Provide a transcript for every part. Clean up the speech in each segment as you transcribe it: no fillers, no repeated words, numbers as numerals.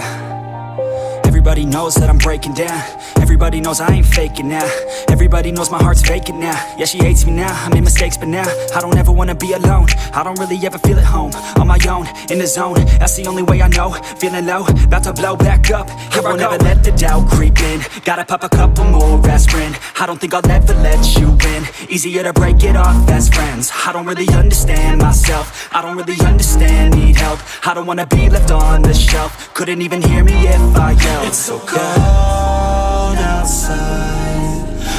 Yeah. Everybody knows that I'm breaking down. Everybody knows I ain't faking now. Everybody knows my heart's vacant now. Yeah, she hates me now, I made mistakes but now I don't ever wanna be alone. I don't really ever feel at home. On my own, in the zone, that's the only way I know. Feeling low, about to blow back up. Here I never let the doubt creep in. Gotta pop a couple more aspirin. I don't think I'll ever let you in. Easier to break it off best friends. I don't really understand myself. I don't really understand, need help. I don't wanna be left on the shelf. Couldn't even hear me if I yelled. It's so cold outside,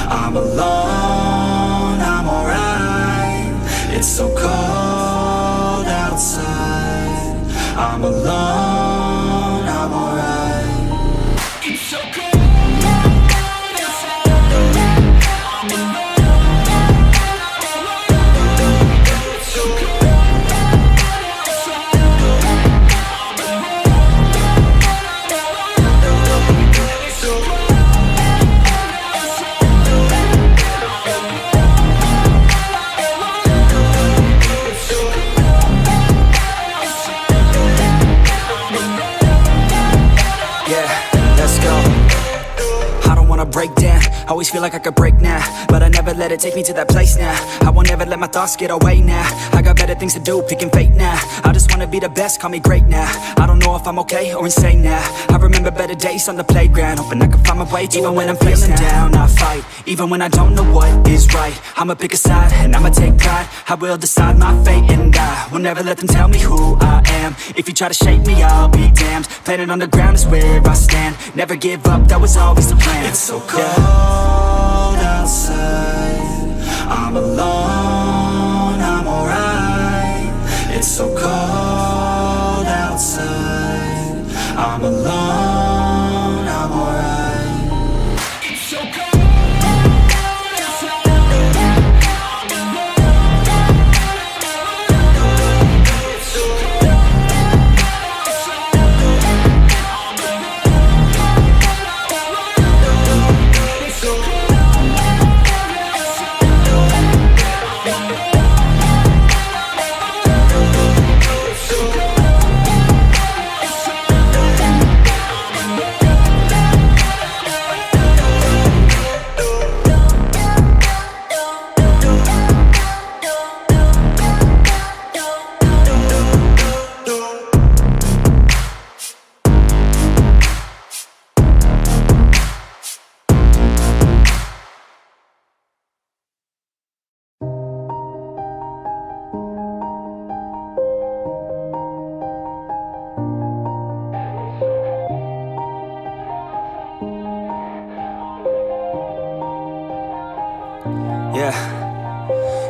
I'm alone, I'm alright. It's so cold outside, I'm alone, I'm alright. It's so cold. Break down, always feel like I could break now, but I never let it take me to that place now. I won't ever let my thoughts get away now. I got better things to do, picking fate now. I just wanna be the best, call me great now. I don't know if I'm okay or insane now. I remember better days on the playground, hoping I can find my way to even when I'm feeling down, I fight, even when I don't know what is right. I'ma pick a side, and I'ma take pride. I will decide my fate, and I will never let them tell me who I am. If you try to shake me, I'll be damned. Planet on the ground is where I stand. Never give up, that was always the plan. It's so cold outside, I'm alone, I'm alright. It's so cold outside, I'm alone, I'm alright. It's so cold.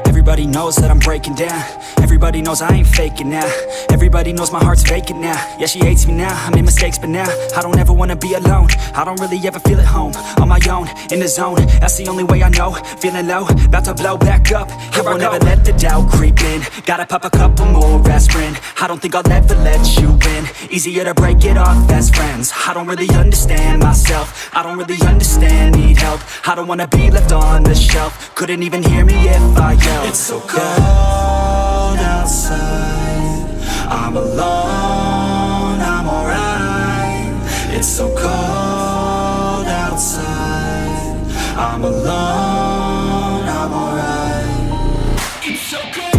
Everybody knows that I'm breaking down. Everybody knows I ain't faking now. Everybody knows my heart's vacant now. Yeah, she hates me now, I made mistakes but now I don't ever wanna be alone. I don't really ever feel at home. On my own, in the zone, that's the only way I know. Feeling low, about to blow back up. Here I never let the doubt creep in. Gotta pop a couple more aspirin. I don't think I'll ever let you in. Easier to break it off best friends. I don't really understand myself. I don't really understand, need help. I don't wanna be left on the shelf. Couldn't even hear me if I yelled. It's so cold outside, I'm alone, I'm alright. It's so cold outside, I'm alone, I'm alright. It's so cold.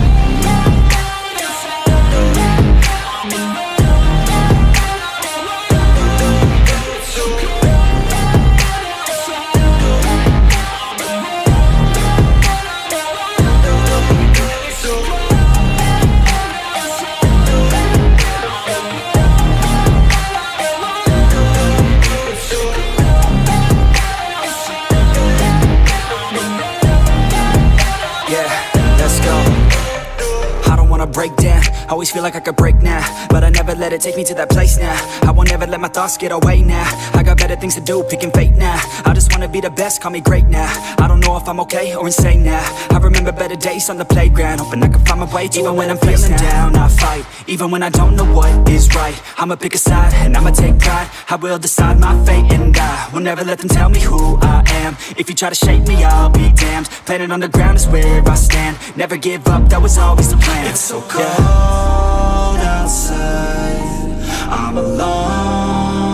Break down, always feel like I could break now, but I never let it take me to that place now. I won't ever let my thoughts get away now. I got better things to do, picking fate now. I just wanna be the best, call me great now. I don't know if I'm okay or insane now. I remember better days on the playground, hoping I can find my way to even when I'm feeling down, I fight, even when I don't know what is right. I'ma pick a side, and I'ma take pride. I will decide my fate, and I will never let them tell me who I am. If you try to shake me, I'll be damned. Planet on the ground is where I stand. Never give up, that was always the plan. It's so cold outside, I'm alone.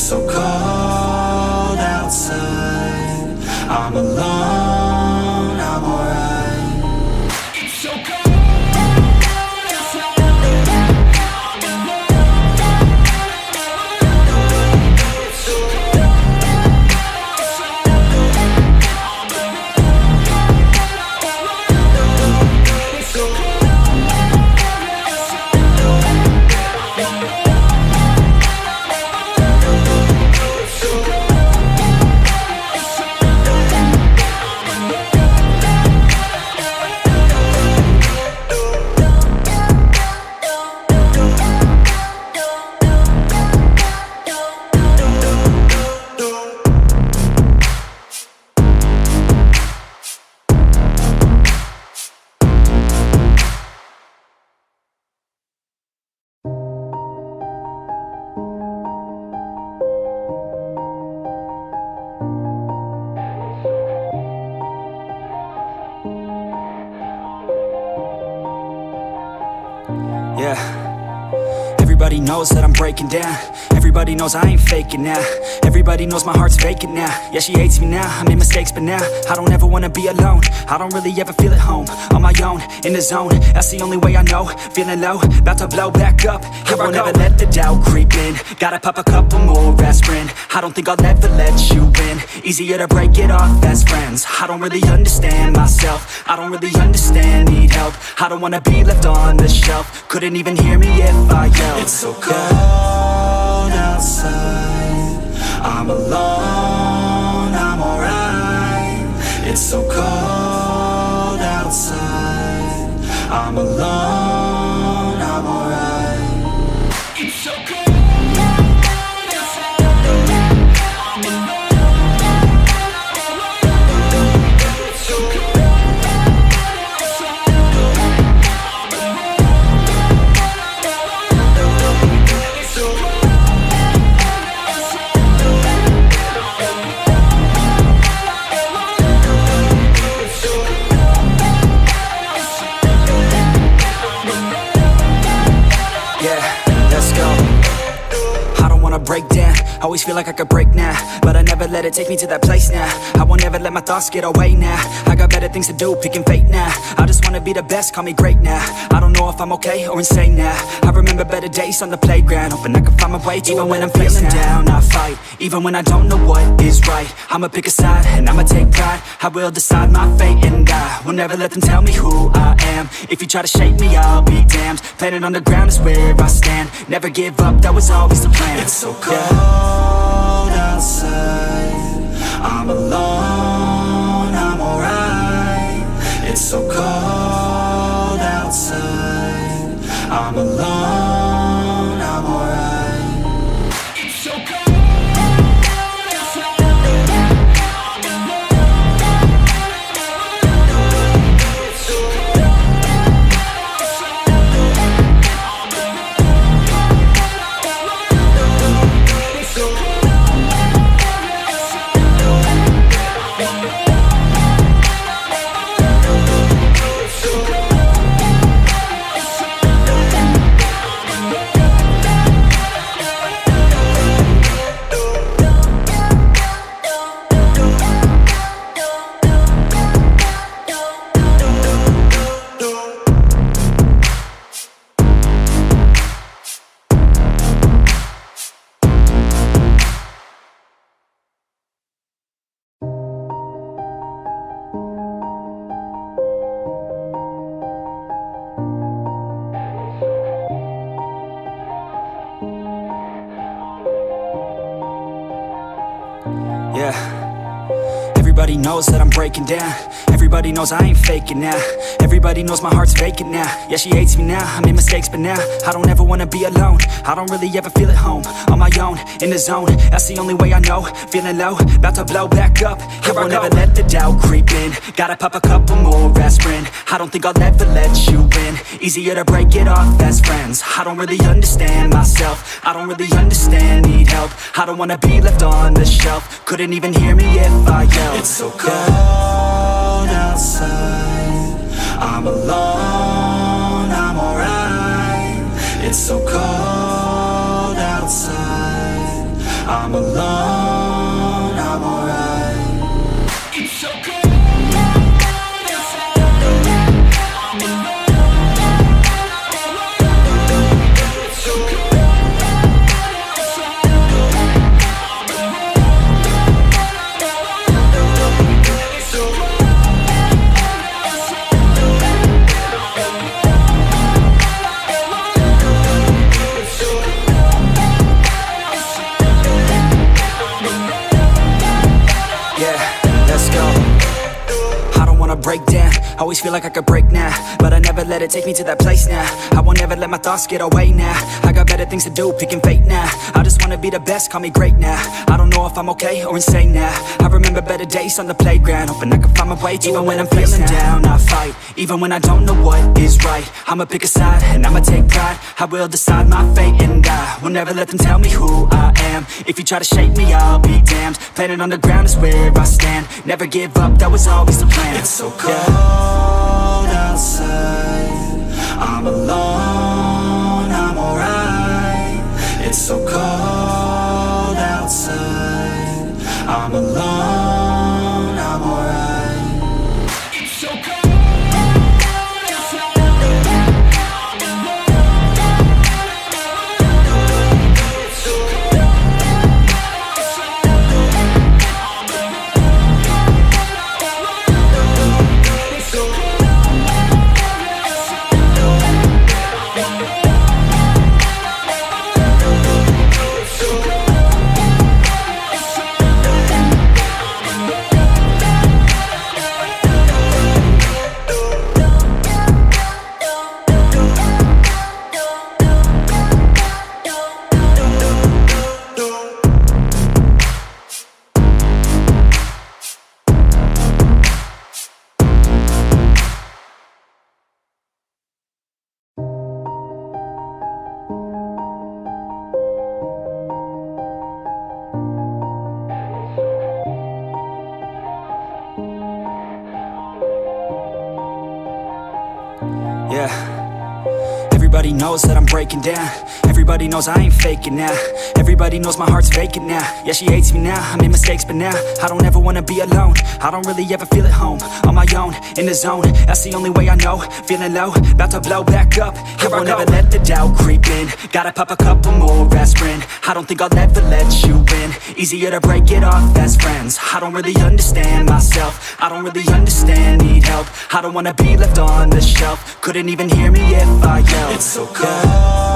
so cold outside. I'm alone, I'm alright. It's so cold. Yeah. Everybody knows that I'm breaking down. Everybody knows I ain't faking now. Everybody knows my heart's vacant now. Yeah, she hates me now, I made mistakes but now I don't ever wanna be alone. I don't really ever feel at home. On my own, in the zone, that's the only way I know. Feeling low, about to blow back up. Here I won't ever let the doubt creep in. Gotta pop a couple more aspirin. I don't think I'll ever let you in. Easier to break it off as friends. I don't really understand myself. I don't really understand, need help. I don't wanna be left on the shelf. Couldn't even hear me if I yelled. It's so cold outside. I'm alone, I'm alright. It's so cold outside. I'm alone, I'm alright. It's so cold. Break down, always feel like I could break now, but I never let it take me to that place now. I won't ever let my thoughts get away now. I got better things to do, picking fate now. I just wanna be the best, call me great now. I don't know if I'm okay or insane now. I remember better days on the playground, hoping I can find my way to even when I'm feeling down, I fight. Even when I don't know what is right, I'ma pick a side and I'ma take pride. I will decide my fate and I will never let them tell me who I am. If you try to shake me, I'll be damned. Planet on the ground is where I stand. Never give up, that was always the plan. It's so cold outside. I'm alone, I'm alright. It's so cold outside. I'm alone, I'm alright. It's so cold. Yeah. Everybody knows that I'm breaking down. Everybody knows I ain't faking now. Everybody knows my heart's vacant now. Yeah, she hates me now, I made mistakes but now I don't ever wanna be alone. I don't really ever feel at home. On my own, in the zone, that's the only way I know. Feeling low, about to blow back up. Here I won't ever let the doubt creep in. Gotta pop a couple more aspirin. I don't think I'll ever let you in. Easier to break it off as friends. I don't really understand myself. I don't really understand, need help. I don't wanna be left on the shelf. Couldn't even hear me if I yelled. It's so cold outside. I'm alone, I'm alright. It's so cold outside. I'm alone. break down. Always feel like I could break now, but I never let it take me to that place now. I won't ever let my thoughts get away now. I got better things to do, picking fate now. I just wanna be the best, call me great now. I don't know if I'm okay or insane now. I remember better days on the playground, hoping I can find my way to even when I'm feeling down, I fight. Even when I don't know what is right, I'ma pick a side and I'ma take pride. I will decide my fate and I will never let them tell me who I am. If you try to shake me, I'll be damned. Planet on the ground is where I stand. Never give up, that was always the plan. It's so cold outside, I'm alone, I'm alright. It's so cold outside, I'm alone, I'm alright. It's so cold. Yeah. Everybody knows that I'm breaking down. Everybody knows I ain't faking now. Everybody knows my heart's vacant now. Yeah, she hates me now, I made mistakes but now I don't ever wanna be alone. I don't really ever feel at home. On my own, in the zone, that's the only way I know. Feeling low, about to blow back up. I won't ever let the doubt creep in. Gotta pop a couple more aspirin. I don't think I'll ever let you in. Easier to break it off as friends. I don't really understand myself. I don't really understand, need help. I don't wanna be left on the shelf. Couldn't even hear me if I yelled. It's so cold